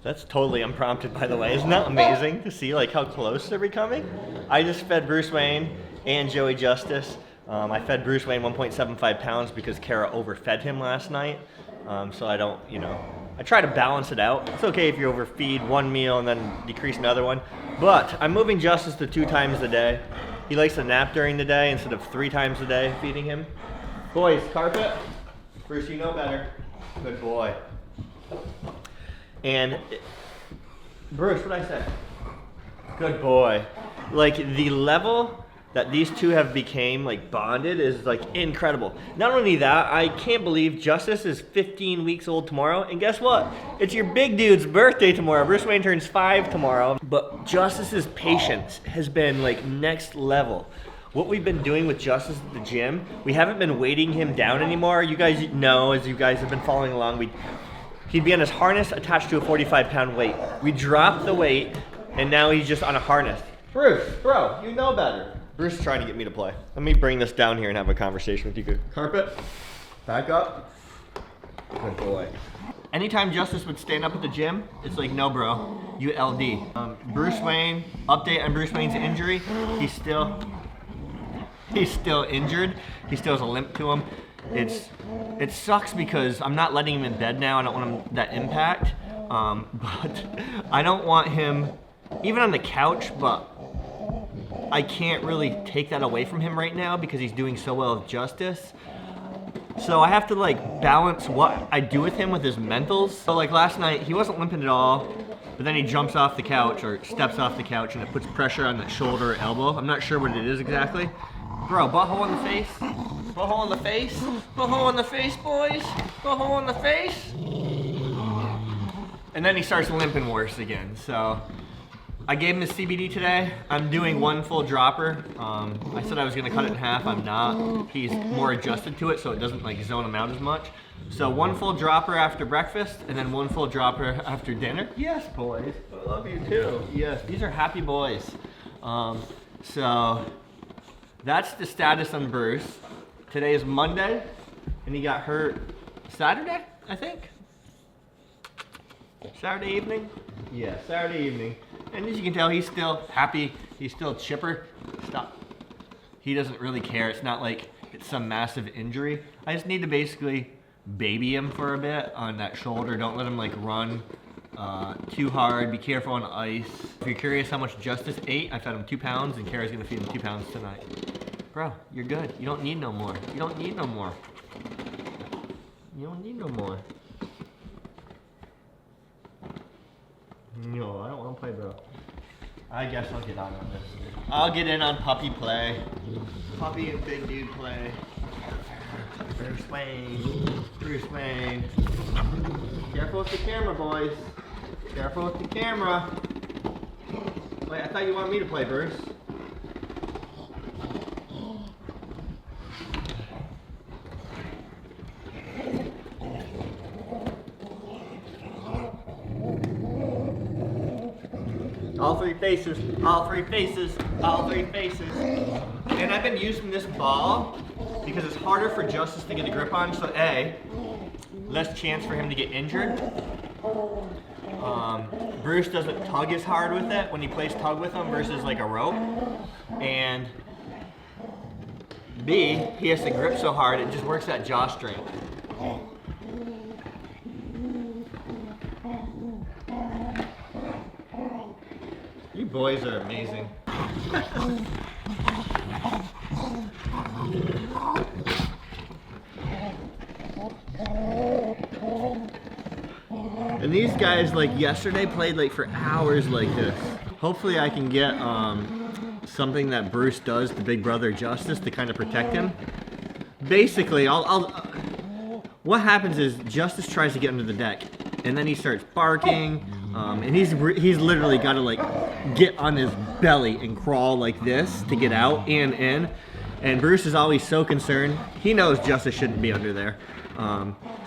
That's totally unprompted, by the way. Isn't that amazing to see like how close they're becoming? I just fed Bruce Wayne and Joey Justice. I fed Bruce Wayne 1.75 pounds because Kara overfed him last night. So I don't, I try to balance it out. It's okay if you overfeed one meal and then decrease another one. But I'm moving Justice to 2 times a day. He likes to nap during the day instead of 3 times a day feeding him. Boys, carpet. Bruce, you know better. Good boy. And Bruce, what'd I say? Good boy. Like the level that these two have became like bonded is like incredible. Not only that, I can't believe Justice is 15 weeks old tomorrow. And guess what? It's your big dude's birthday tomorrow. Bruce Wayne turns 5 tomorrow. But Justice's patience has been like next level. What we've been doing with Justice at the gym, we haven't been weighting him down anymore. You guys know, as you guys have been following along, he'd be on his harness attached to a 45-pound weight. We dropped the weight, and now he's just on a harness. Bruce, bro, you know better. Bruce is trying to get me to play. Let me bring this down here and have a conversation with you. Good. Carpet, back up. Good boy. Anytime Justice would stand up at the gym, it's like, no, bro, you LD. Bruce Wayne, update on Bruce Wayne's injury. He's still injured. He still has a limp to him. It sucks because I'm not letting him in bed now. I don't want him that impact. But I don't want him even on the couch, but I can't really take that away from him right now because he's doing so well with Justice. So I have to like balance what I do with him with his mentals. So like last night, he wasn't limping at all, but then he jumps off the couch or steps off the couch and it puts pressure on the shoulder or elbow. I'm not sure what it is exactly. Bro, butthole in the face. Butthole in the face. Butthole in the face, boys. Butthole in the face. And then he starts limping worse again. So I gave him the CBD today. I'm doing 1 full dropper. I said I was gonna cut it in half. I'm not. He's more adjusted to it so it doesn't like zone him out as much. So 1 full dropper after breakfast and then 1 full dropper after dinner. Yes, boys. I love you too. Yes, these are happy boys. So that's the status on Bruce. Today is Monday, and he got hurt Saturday, I think. Saturday evening? Yeah, Saturday evening. And as you can tell, he's still happy. He's still chipper. Stop. He doesn't really care. It's not like it's some massive injury. I just need to basically baby him for a bit on that shoulder. Don't let him like run too hard. Be careful on ice. If you're curious how much Justice ate, I fed him 2 pounds, and Kara's gonna feed him 2 pounds tonight. Bro, you're good. You don't need no more. You don't need no more. You don't need no more. No, I don't want to play, bro. I guess I'll get on this. I'll get in on puppy play. Puppy and big dude play. Bruce Wayne. Bruce Wayne. Careful with the camera, boys. Careful with the camera. Wait, I thought you wanted me to play, Bruce. All 3 faces, all 3 faces, all 3 faces. And I've been using this ball because it's harder for Justice to get a grip on, so A, less chance for him to get injured. Bruce doesn't tug as hard with it when he plays tug with him versus like a rope. And B, he has to grip so hard, it just works that jaw strength. You boys are amazing. And these guys, like yesterday, played like for hours like this. Hopefully I can get something that Bruce does to Big Brother Justice to kind of protect him. Basically, what happens is Justice tries to get under the deck, and then he starts barking, and he's literally got to like get on his belly and crawl like this to get out and in. And Bruce is always so concerned. He knows Justice shouldn't be under there.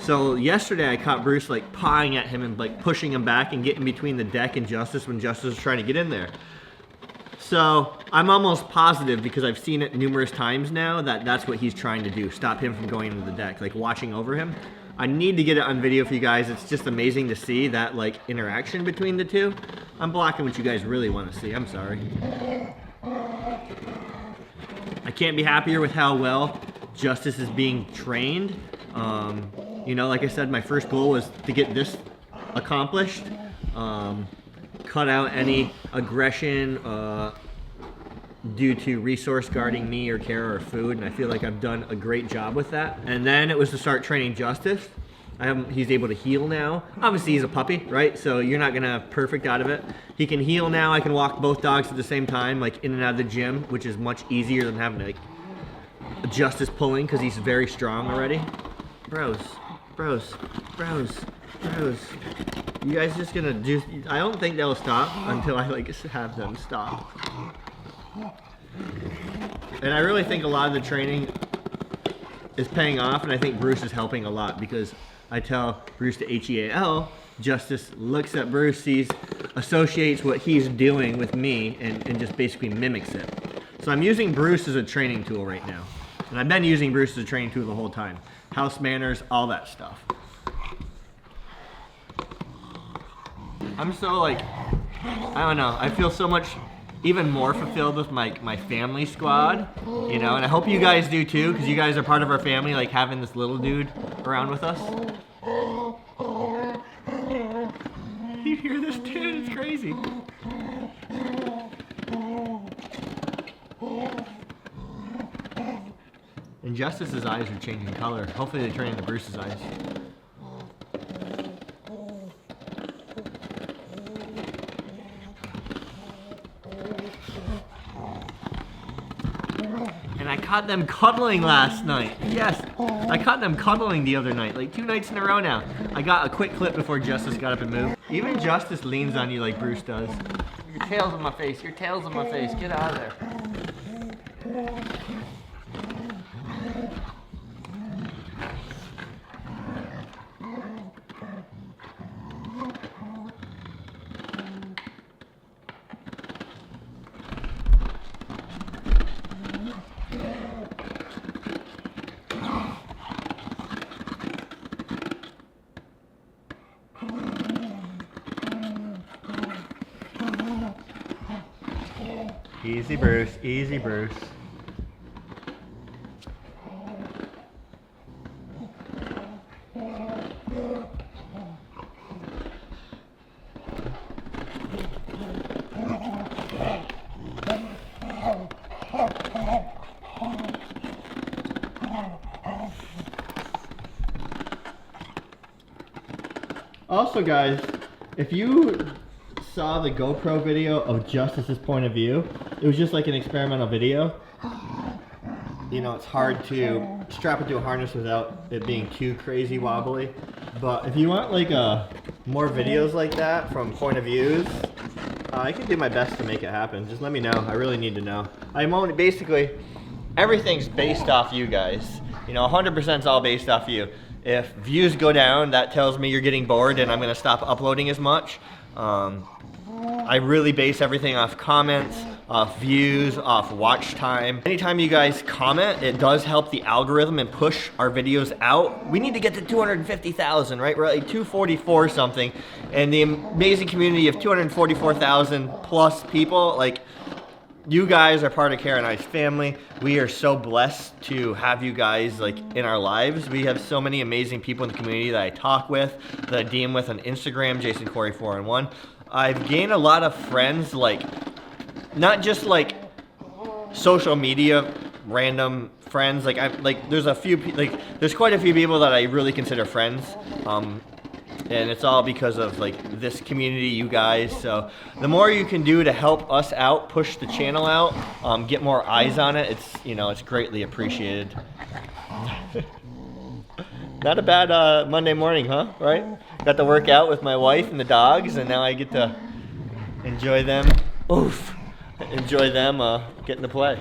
So yesterday I caught Bruce like pawing at him and like pushing him back and getting between the deck and Justice when Justice was trying to get in there. So I'm almost positive, because I've seen it numerous times now, that that's what he's trying to do. Stop him from going into the deck, like watching over him. I need to get it on video for you guys. It's just amazing to see that like interaction between the two. I'm blocking what you guys really want to see. I'm sorry. I can't be happier with how well Justice is being trained. You know, like I said, my first goal was to get this accomplished. Cut out any aggression due to resource guarding me or Kara or food, and I feel like I've done a great job with that. And then it was to start training Justice. He's able to heal now. Obviously he's a puppy, right? So you're not gonna have perfect out of it. He can heal now. I can walk both dogs at the same time, like in and out of the gym, which is much easier than having to like Justice pulling because he's very strong already. Bros. You guys just gonna do, I don't think they'll stop until I like have them stop. And I really think a lot of the training is paying off, and I think Bruce is helping a lot because I tell Bruce to H-E-A-L, Justice looks at Bruce, associates what he's doing with me and just basically mimics it. So I'm using Bruce as a training tool right now. And I've been using Bruce as a training tool the whole time. House manners, all that stuff. I'm so like, I don't know, I feel so much even more fulfilled with my family squad, you know, and I hope you guys do too, because you guys are part of our family, like having this little dude around with us. You hear this dude? It's crazy. And Justice's eyes are changing color. Hopefully they turn into Bruce's eyes. And I caught them cuddling last night. Yes, I caught them cuddling the other night, like 2 nights in a row now. I got a quick clip before Justice got up and moved. Even Justice leans on you like Bruce does. Your tail's in my face, your tail's in my face, get out of there. Easy, Bruce. Easy, Bruce. Also, guys, if you saw the GoPro video of Justice's point of view, it was just like an experimental video. You know, it's hard to strap it to a harness without it being too crazy wobbly. But if you want like more videos like that from point of views, I can do my best to make it happen. Just let me know. I really need to know. I'm only basically, everything's based off you guys. You know, 100% is all based off you. If views go down, that tells me you're getting bored and I'm gonna stop uploading as much. I really base everything off comments, off views, off watch time. Anytime you guys comment, it does help the algorithm and push our videos out. We need to get to 250,000, right? We're at like 244 something, and the amazing community of 244,000 plus people, like, you guys are part of Kara and I's family. We are so blessed to have you guys like in our lives. We have so many amazing people in the community that I talk with, that I DM with on Instagram, Jason Corey 411. I've gained a lot of friends, like not just like social media random friends. Like there's a few there's quite a few people that I really consider friends. And it's all because of like this community, you guys. So the more you can do to help us out, push the channel out, get more eyes on it, it's greatly appreciated. Not a bad Monday morning, huh? Right? Got to work out with my wife and the dogs, and now I get to enjoy them. Oof! Enjoy them getting to play.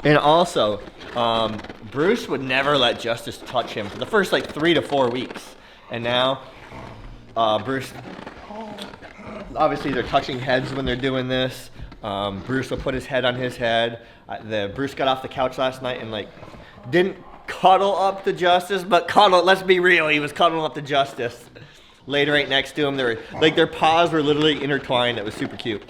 And also, Bruce would never let Justice touch him for the first like 3 to 4 weeks. And now, Bruce, obviously they're touching heads when they're doing this. Bruce will put his head on his head. Bruce got off the couch last night and like didn't cuddle up to Justice, but cuddle. Let's be real, he was cuddling up to Justice. Laid right next to him. They were like their paws were literally intertwined. It was super cute.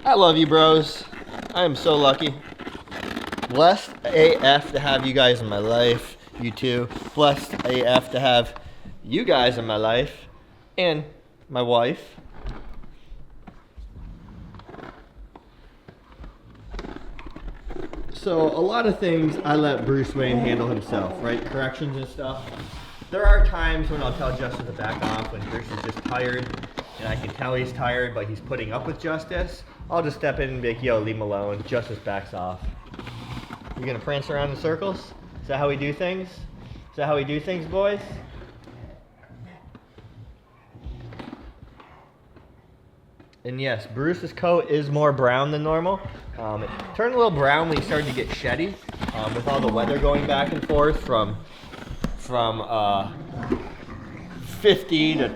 I love you, bros. I am so lucky. Blessed AF to have you guys in my life. You too. Blessed AF to have you guys in my life. And my wife. So a lot of things I let Bruce Wayne handle himself, right? Corrections and stuff. There are times when I'll tell Justice to back off when Bruce is just tired and I can tell he's tired but he's putting up with Justice. I'll just step in and be like, yo, leave him alone. Justice backs off. You gonna prance around in circles? Is that how we do things? Is that how we do things, boys? And yes, Bruce's coat is more brown than normal. It turned a little brown when he started to get sheddy with all the weather going back and forth from 50 to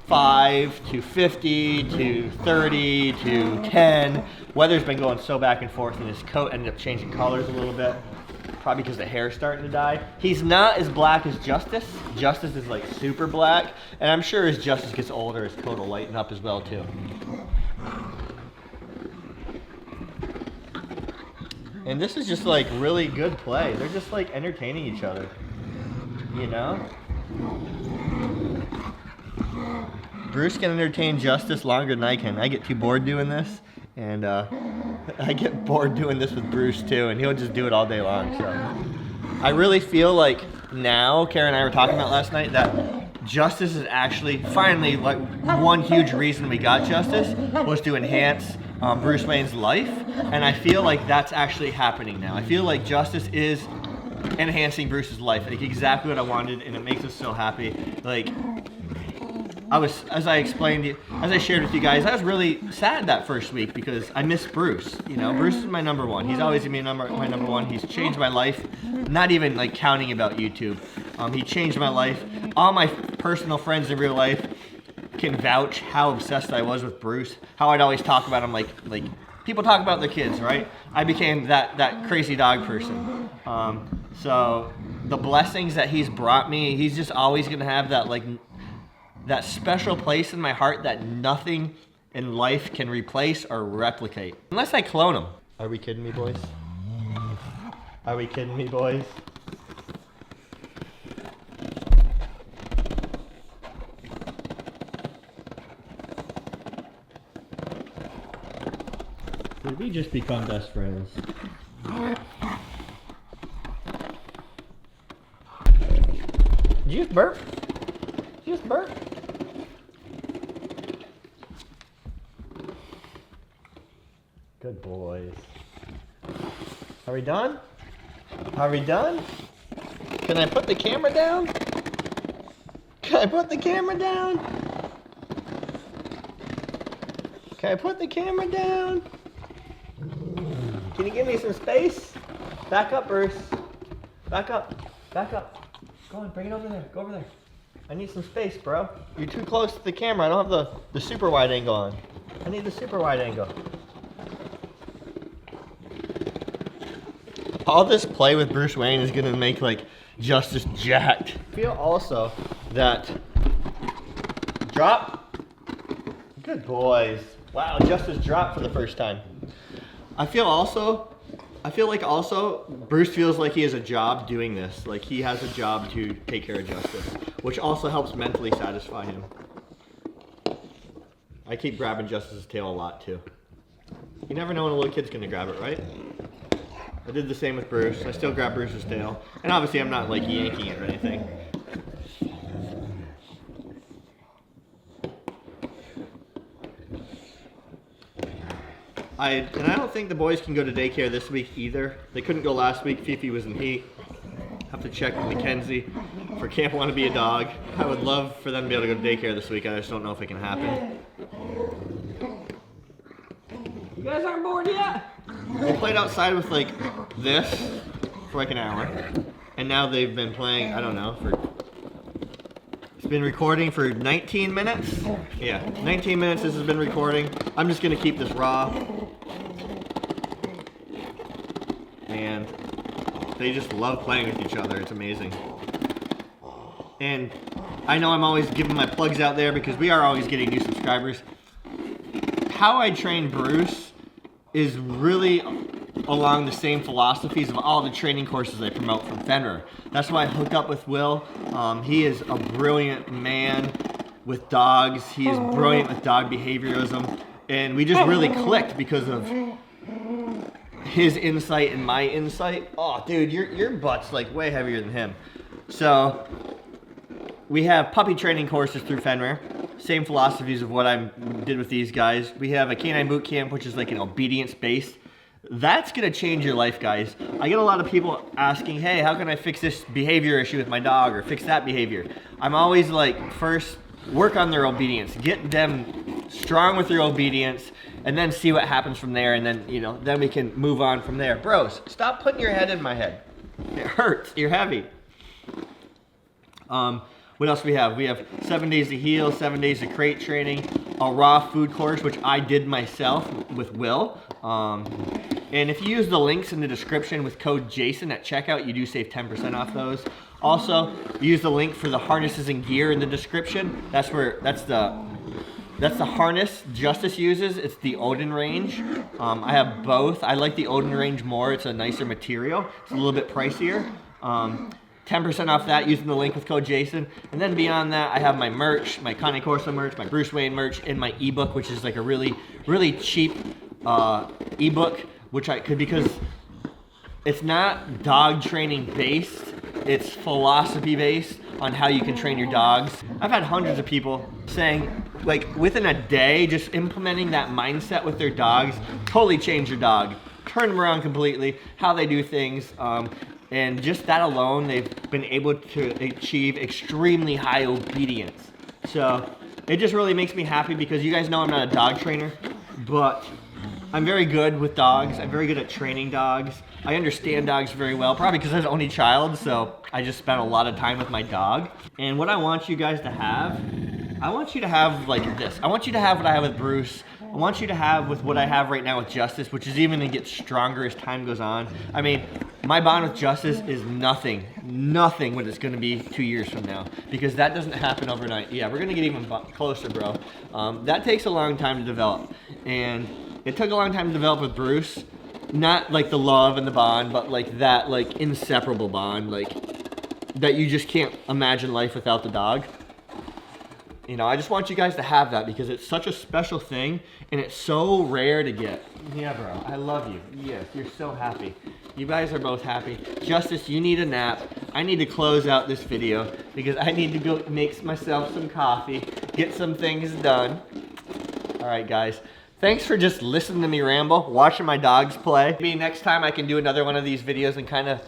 5 to 50 to 30 to 10. Weather's been going so back and forth, and his coat ended up changing colors a little bit. Probably because the hair's starting to dye. He's not as black as Justice. Justice is like super black, and I'm sure as Justice gets older, his coat will lighten up as well too. And this is just like really good play. They're just like entertaining each other, you know? Bruce can entertain Justice longer than I can. I get too bored doing this, and I get bored doing this with Bruce too, and he'll just do it all day long. So I really feel like now, Kara and I were talking about last night, that Justice is actually finally like one huge reason we got Justice was to enhance Bruce Wayne's life, and I feel like that's actually happening now. I feel like Justice is enhancing Bruce's life, like exactly what I wanted, and it makes us so happy. Like, as I shared with you guys, I was really sad that first week because I miss Bruce. You know, Bruce is my number one. He's always gonna be my number one. He's changed my life, not even like counting about YouTube. He changed my life. All my personal friends in real life can vouch how obsessed I was with Bruce. How I'd always talk about him like people talk about their kids, right? I became that crazy dog person. So the blessings that he's brought me, he's just always gonna have that special place in my heart that nothing in life can replace or replicate. Unless I clone him. Are we kidding me, boys? Are we kidding me, boys? Did we just become best friends? Did you just burp? Did you just burp? Good boys. Are we done? Are we done? Can I put the camera down? Can I put the camera down? Can I put the camera down? Can you give me some space? Back up, Bruce. Back up. Back up. Go on, bring it over there. Go over there. I need some space, bro. You're too close to the camera. I don't have the super wide angle on. I need the super wide angle. All this play with Bruce Wayne is gonna make like Justice jacked. I feel also that drop. Good boys. Wow, Justice dropped for the first time. I feel like also Bruce feels like he has a job doing this. Like he has a job to take care of Justice, which also helps mentally satisfy him. I keep grabbing Justice's tail a lot too. You never know when a little kid's gonna grab it, right? I did the same with Bruce. I still grab Bruce's tail. And obviously I'm not like yanking it or anything. I don't think the boys can go to daycare this week either. They couldn't go last week. Fifi was in heat. Have to check with Mackenzie for Camp Want to Be a Dog. I would love for them to be able to go to daycare this week. I just don't know if it can happen. You guys aren't bored yet? They played outside with like this for like an hour. And now they've been playing, I don't know, for been recording for 19 minutes. Yeah, 19 minutes this has been recording. I'm just gonna keep this raw. And they just love playing with each other. It's amazing. And I know I'm always giving my plugs out there because we are always getting new subscribers. How I train Bruce is really along the same philosophies of all the training courses I promote from Fenrir. That's why I hooked up with Will. He is a brilliant man with dogs. He is brilliant with dog behaviorism. And we just really clicked because of his insight and my insight. Oh, dude, your butt's like way heavier than him. So we have puppy training courses through Fenrir. Same philosophies of what I did with these guys. We have a canine boot camp, which is like an obedience-based. That's gonna change your life, guys. I get a lot of people asking, hey, how can I fix this behavior issue with my dog or fix that behavior? I'm always like, first, work on their obedience. Get them strong with their obedience and then see what happens from there, and then, you know, then we can move on from there. Bros, stop putting your head in my head. It hurts, you're heavy. What else do we have? We have 7 days to heal, 7 days of crate training, a raw food course, which I did myself with Will. And if you use the links in the description with code Jason at checkout, you do save 10% off those. Also, use the link for the harnesses and gear in the description. That's the harness Justice uses. It's the Odin range. I have both. I like the Odin range more. It's a nicer material. It's a little bit pricier. 10% off that using the link with code Jason. And then beyond that, I have my merch, my Connie Corso merch, my Bruce Wayne merch, and my ebook, which is like a really, really cheap ebook, which I could, because it's not dog training based, it's philosophy based on how you can train your dogs. I've had hundreds of people saying, like, within a day, just implementing that mindset with their dogs, totally change your dog, turn them around completely, how they do things. And just that alone, they've been able to achieve extremely high obedience. So it just really makes me happy because you guys know I'm not a dog trainer, but I'm very good with dogs. I'm very good at training dogs. I understand dogs very well, probably because I was an only child, so I just spent a lot of time with my dog. And what I want you guys to have, I want you to have like this. I want you to have what I have with Bruce. I want you to have with what I have right now with Justice, which is even going to get stronger as time goes on. I mean, my bond with Justice is nothing what it's going to be 2 years from now, because that doesn't happen overnight. Yeah, we're going to get even closer, bro. That takes a long time to develop, and it took a long time to develop with Bruce. Not like the love and the bond, but like that like inseparable bond, like that you just can't imagine life without the dog. You know, I just want you guys to have that because it's such a special thing and it's so rare to get. Yeah, bro, I love you. Yes, you're so happy. You guys are both happy. Justice, you need a nap. I need to close out this video because I need to go make myself some coffee, get some things done. All right, guys. Thanks for just listening to me ramble, watching my dogs play. Maybe next time I can do another one of these videos and kind of,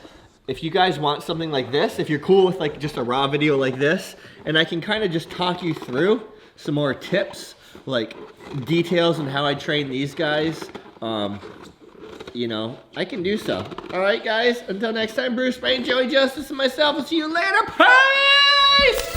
if you guys want something like this, if you're cool with like just a raw video like this, and I can kind of just talk you through some more tips, like details on how I train these guys, you know, I can do so. All right, guys, until next time, Bruce Wayne, Joey Justice, and myself, will see you later. Peace!